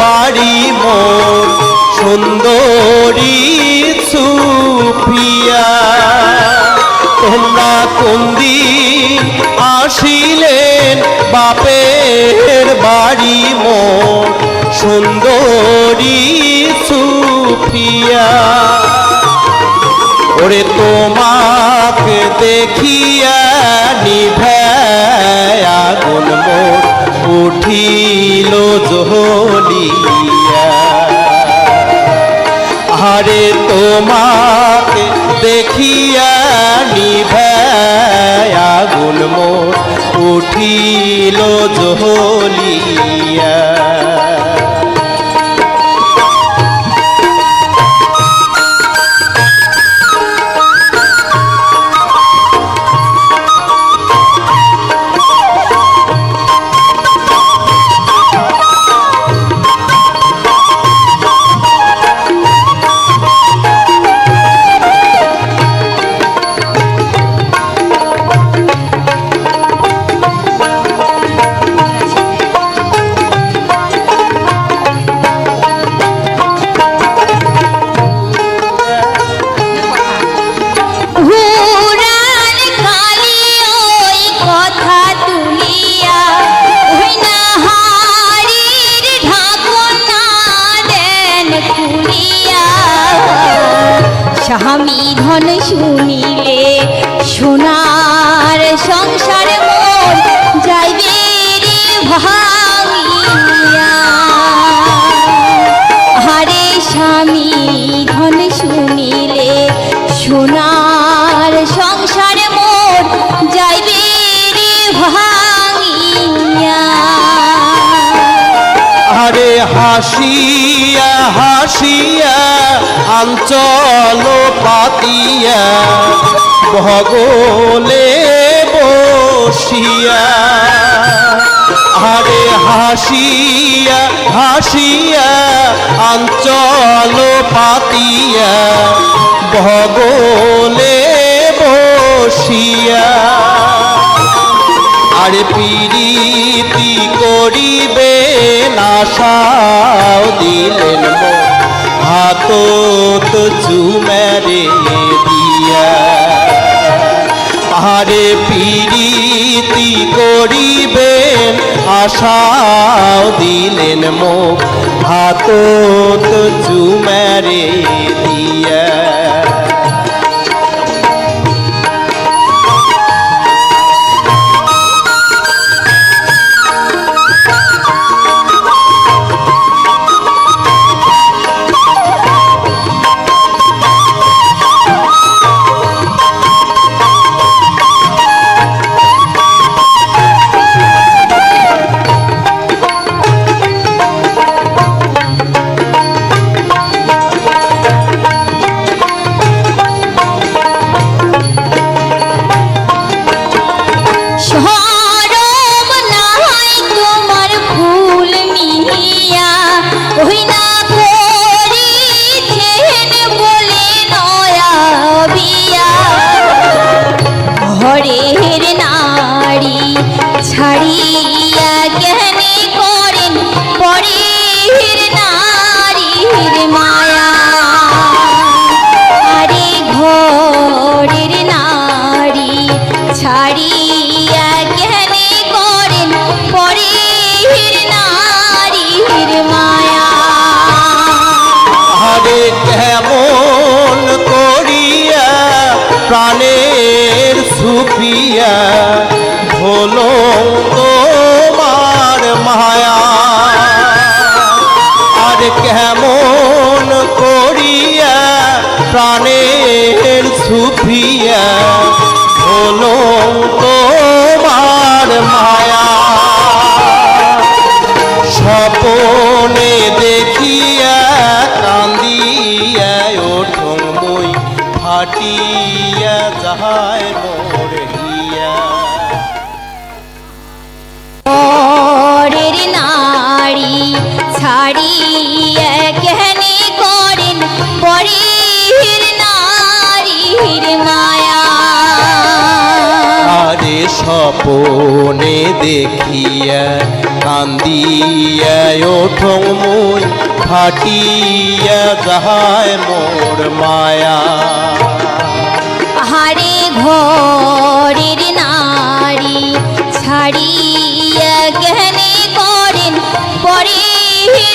বাড়ি মোর সুন্দরী সুফিয়া। তোমরা কোনদিন আসিলেন বাপের বাড়ি মোর সুন্দরী সুফিয়া। ওরে তোমাকে দেখিয়া নিভায় আগুন মোর উঠিল জ্বলিয়া। আরে তোমাকে দেখিয়া নিভায় আগুন মোর উঠিল জ্বলিয়া। স্বামী ধন শুনিলে সোনার সংসার মন যাইবে রে ভাঙিয়া। হারে স্বামী ধন শুনিলে সোনার সংসার মন যাইবে রে ভাঙিয়া। আরে হাসিয়া হাসিয়া আঞ্চল পাতিয়া ভগলে বসিয়া। আরে হাসিয়া হাসিয়া আঞ্চল পাতিয়া ভগলে বসিয়া। আরে প্রীতি করিবে আশাও দিলেন মোর হাতত চুমেরে দিয়া। আরে প্রীতি করিবেন আশাও দিলেন মোর হাতত চুমেরে দিয়া। ঘরের নারী ছাড়িয়া জ্ঞানী করেন পরের নারীর মায়া। আরে ঘরের নারী ছাড়িয়া জ্ঞানী করেন পরের নারীর মায়া। আরে কেমন করিয়া প্রাণের সুফিয়া হলো তোমার মায়া। আর কেমন করিয়া প্রাণের সুফিয়া হলো তোমার মায়া। স্বপনে দেখিয়া কান্দিয়া ওঠং মই ফাটিয়া যাহায় মোর হিয়া। ঘরের নারী ছাড়িয়া জ্ঞানী করেন পরের নারীর মায়া। আরে স্বপনে দেখিয়া কান্দিয়া ওঠং ফাটিয়া যায় মোর মায়া হারে ঘরের নারী ছাড়িয়া গহনে করেন পরের